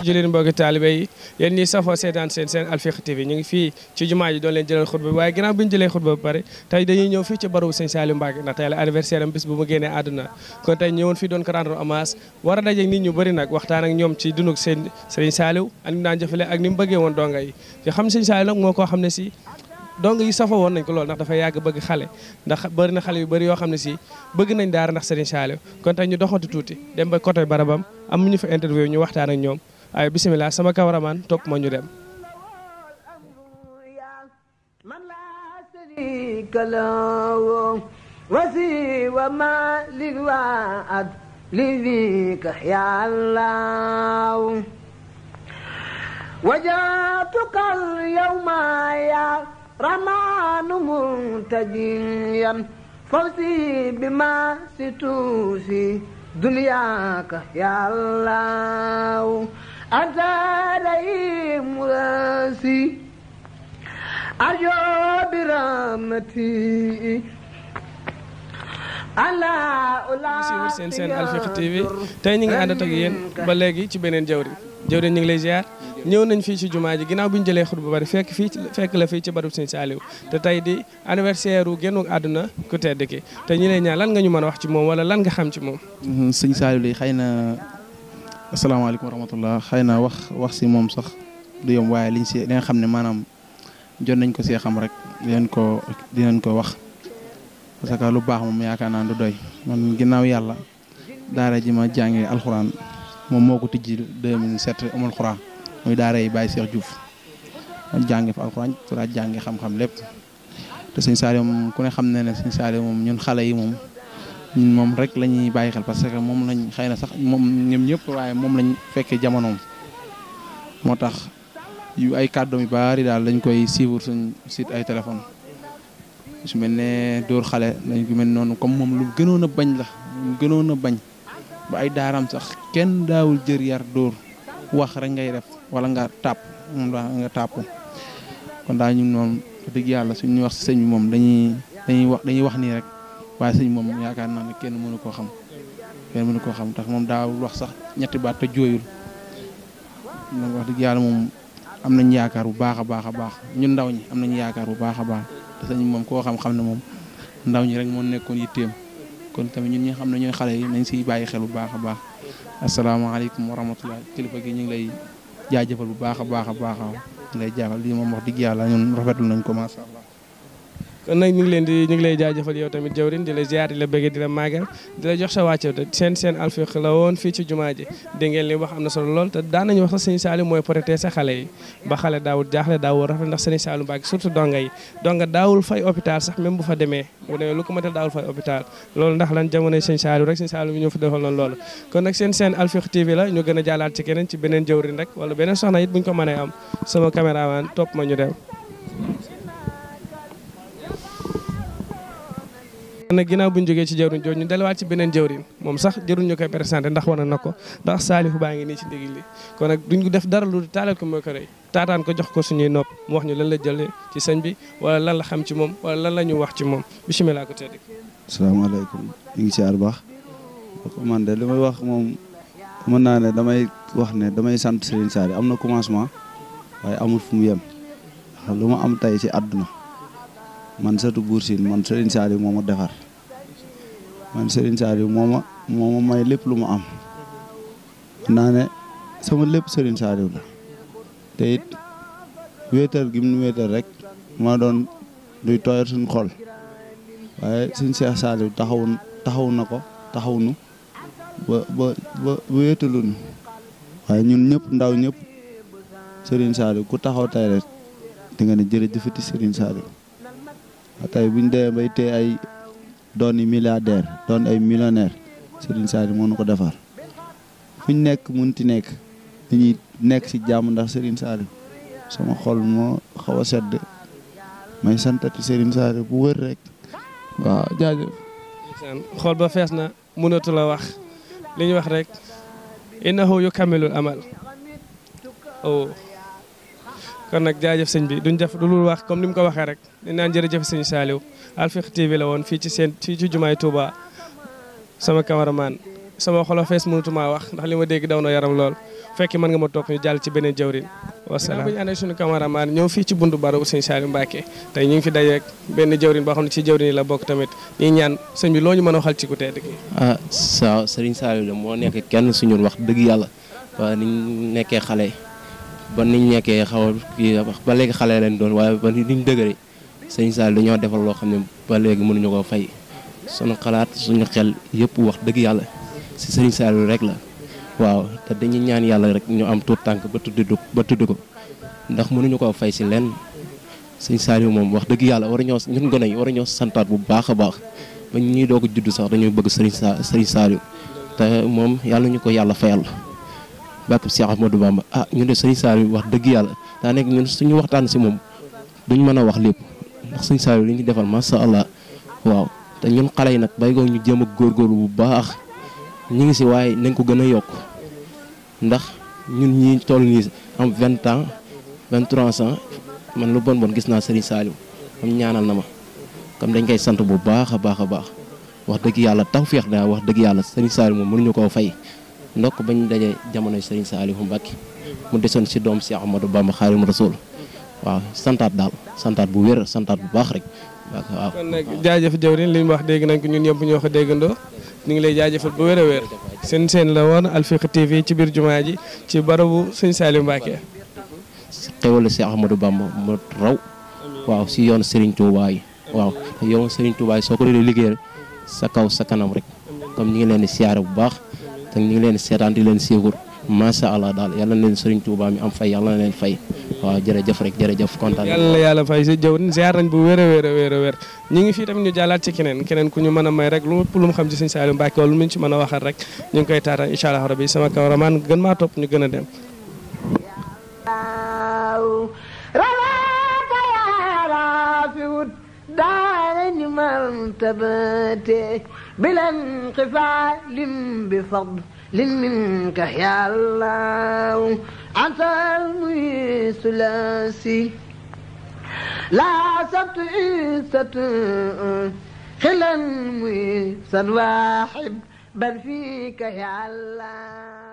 mbokki jullit mbokki taalibe yi yéen ñi safoo seetaan seen Alfiqh TV ñu ngi fii ci jumaa ji doon leen jëlal xutba bi waaye ginnaaw bi ñu jëlee xutba ba pare tey dañuy ñëw fii ci barabu sëñ Saliou Mbacké ndax tey la anniversaire am bis bu mu génnee àdduna kon tey ñëwoon fii doon ko rendre hommage war a dajeek nit ñu bëri nag waxtaan ak ñoom ci dunduk seen sëriñ Saliou ak ni mu daan jëfale ak ni mu bëggee woon donga yi te xam sëñ Saliou nag moo koo xam ne si donc yi safa woon nañ ko lool ndax dafa yàgg bëgg xale ndax bëri na xale yu bëri yoo xam ne si bëgg nañ daara ndax Serigne Saliou kon tey ñu doxantu tuuti dem ba côté barabam am ñu fa interview ñu waxtaan ak ñoom ay bisimilah sama cameraman topp ma ñu dem وجاتك اليوم يا رمان منتجيا فوزي بما ستوسي دنياك يا الله أنت رئيم راسي أرجو برحمتي seen Alfiqh TV tey ñu ngi ànd ak yéen ba léegi ci beneen jawriñ ñu ngi lay ziar ñëw nañ fii ci jumaa ji ginnaaw bi ñu jëlee xutba ba bari fekk la fii ci barab sëñ Saliou te tey di anniversaire u génnu àdduna ku tedd ki te ñu lay ñaan lan nga ñu mën a wax ci moom wala lan nga xam ci moom. sëñ Saliou li xëy na asalaamaaleykum wa rahmatullah xëy na wax si moom sax du yomb waaye li nga xam ne maanaam jot nañ ko see xam rek dinañ ko wax. parce que lu baax moom yaakaar naa du doy man ginnaaw yàlla daara ji ma jàngee alxuraan moom moo ko tijji 2007 amul xuraan muy daara yi Baye Cheikh Diouf ma jàngee fa alxuraan su laa jàngee xam-xam lépp te sëñ Saliou moom ku ne xam ne sëñ Saliou moom ñun xale yi moom rek la ñuy bàyyi xel parce que moom lañ xëy na sax moom ñoom ñëpp waaye moom lañ fekkee jamonoom moo tax yu ay kàddoom yu bari daal lañ koy suivre suñ site ay téléphone su mel ne dóor xale dañ ko mel noonu comme moom lu gënoon a bañ la lu gënoon a bañ ba ay daaraam sax kenn daawul jër yar dóor wax rek ngay def wala nga tàpp moom la nga tàpp kon daal ñun moom dëgg yàlla suñu wax si sëñ bi moom dañuy wax nii rek waaye sëñ moom yaakaar naa ne kenn mënu koo xam tax moom daawul wax sax ñetti baat te jooyul donc wax dëgg yàlla moom am nañ yaakaar bu baax a baax a baax ñun ndaw ñi am nañu yaakaar bu baax a baax sëñ moom koo xam ne moom ndaw ñi rek moo nekkoon yitteem kon tamit ñun ñi xam ne ñooy xale yi nañ siy bàyyi xel bu baax a baax asalaamaaleykum wa rahmatulah kilifa gi ñu ngi lay jaajëfal bu baax a baax a baax ñu lay jaafal lii moom wax dëgg yàlla ñun rafetlu nañ ko macha allah. kon nag ñu ngi lay jaajëfal yow tamit jawrin di la ziar di la bëgg di la màggal di la jox sa wàcce seen Alfiqh la woon fii ci jumaa ji dégg ngeen li wax am na solo lool te daan nañu wax sax sëñ Saliou mooy protéger sa xale yi ba xale daawul jaaxle daawul rafet ndax sëñ Saliou Mbacké surtout donga daawul fay hôpital sax même bu fa demee bu demee lu ko matal daawul fay hôpital loolu ndax lan jamonoy sëñ Saliou rek sëñ Saliou bi ñoo fa defal loolu kon nag seen Alfiqh TV la ñu gën a jàllaat ci keneen ci beneen jawrin rek wala beneen soxna it buñ ko mënee am sama caméraman topp ma ñu dem nag ginnaaw bu ñu jógee ci jawriñ jooju ñu delluwaat ci beneen jawriñ moom sax jëruñ ñu koy présenté ndax wane na ko ndax Saliou baa ngi nii ci ndigil li kon nag duñ ko def dara lu taalal ko mooy ko rëy taataan ko jox ko suñuy nopp mu wax ñu lan la jëlee ci sëñ bi wala lan la xam ci moom wala lan la ñu wax ci moom bisimilah ko tedd. asalaamaaleykum ñu ngi si àll baax man de li may wax moom mën naa ne damay sant Serigne Saliou am na commencement waaye amul fu mu yem lu ma am tey ci àdduna man sëtu Buur Siin man Serigne Saliou moo ma defar man Serigne Saliou moo ma may lépp lu ma am naa ne sama lépp Serigne Saliou la te it wéetal gi mu wéetal rek ma doon luy tooyal suñu xol waaye Serigne Cheikh Saliou taxaw na ko taxaw nu ba wéetaluñu waaye ñun ñëpp ndaw ñëpp Serigne Saliou ku taxaw tey rek di nga ne jërëjëfati Serigne Saliou tey buñ dee bay tee ay doon yi milliardaire doon ay millionnaire Serigne Saliou moo nu ko defar fuñ nekk munti nekk dañuy nekk ci jàmm ndax Serigne Saliou sama xol moo xaw a sedd may santati Serigne Saliou bu wër rek waaw jaajëf. xol ba fees na mënatu la wax li ñu wax rek innahu yukammilul amal kon nag jaajëf sëñ bi duñ def lu wax comme ni mu ko waxee rek di naan jërëjëf sëñ Saliou Alfiqh TV la woon fii ci jumaay Touba sama cameraman sama xolo fees mënutuma wax ndax li ma dégg daw na yaram lool fekk mën nga ma topp ñu jàll ci beneen jawrin wasalaam. bu ñu ànd ak suñu cameraman ñëw fii ci buntu barabu sëñ Saliou Mbacké tey ñu ngi fi dajeek benn jawrin boo xam ne ci jawrin yi la bokk tamit ñuy ñaan sëñ bi loo ñu mën a waxal ci ku tedd gi. Serigne Saliou la moo nekk kenn suñu wax dëgg yàlla ba niñ nekkee xale ba niñ nekkee xaw a kii ba léegi xale leen doon waaye ba niñ dëgëre sëñ Saliou dañoo defal loo xam ne ba léegi mënuñu koo fay suñu xalaat suñu xel yëpp wax dëgg yàlla si Serigne Saliou rek la waaw te dañuy ñaan yàlla rek ñu am tuut tànk ba tudd ko ndax mënuñu koo fay si lenn sëñ Saliou moom wax dëgg yàlla ñun gone yi war a ñoo santaat bu baax a baax ba ñuy doog a judd sax dañuy bëgg Serigne Saliou te moom yàlla ñu ko yàlla fayal bàkk Cheikh Ahmadou Bamba ñu de Serigne Saliou wax dëgg yàlla daa nekk ñun suñu waxtaan si moom duñ mën a wax lépp ndax Serigne Saliou li ñu defal masha Allah waaw te ñun xale yi nag bay goo ñu jéem a góorgóorlu bu baax ñu ngi si waaye nañ ko gën a yokk ndax ñun ñi toll nii am 20 ans 23 ans man lu bon gis naa Serigne Saliou am ñaanal na ma comme dañ koy sant bu baax a baax a baax wax dëgg yàlla tawfeex daa wax dëgg yàlla Serigne Saliou moom mënuñu koo fay ndokk bañ dajee jamonoy Serigne Saliou Mbacké mu desoon si doom Cheikh Ahmadou Bamba Xaadimu Rasuul waaw santaat bu wér santaat bu baax rek waaw. kon nag jaajëf jawrin li mu wax dégg nañ ko ñun ñëpp ñoo ko déggandoo ñu ngi lay jaajëfal bu wér a wér seen la woon Alfiqh TV ci biir jumaa ji ci barabu sëñ Saliou Mbacké. xewal Cheikh Ahmadou Bamba mu raw waaw si yoon Serigne Touba yi waaw yow Serigne Touba yi soo ko dee liggéeyal sa kaw sa kanam rek comme ñu ngi leen di siyaare bu baax te ñu ngi leen di seetaan di leen siiwur macha allah daal yàlla na leen Serigne Touba mi am fay yàlla na leen fay waaw jërëjëf rek jërëjëf kontaan yàlla fay si jaww ziar nañ bu wér a wér ñu ngi fii tamit ñu jàllaat ci keneen ku ñu mën a may rek lu mu xam ci sëñ Saliou Mbacké wala lu mu ci mën a waxal rek ñu ngi koy taataan incha allah rabbi sama cameraman gën maa topp ñu gën a dem. منك يا الله أنت المثلثي لا سبت عيسة خلا مثل واحد بل فيك يا الله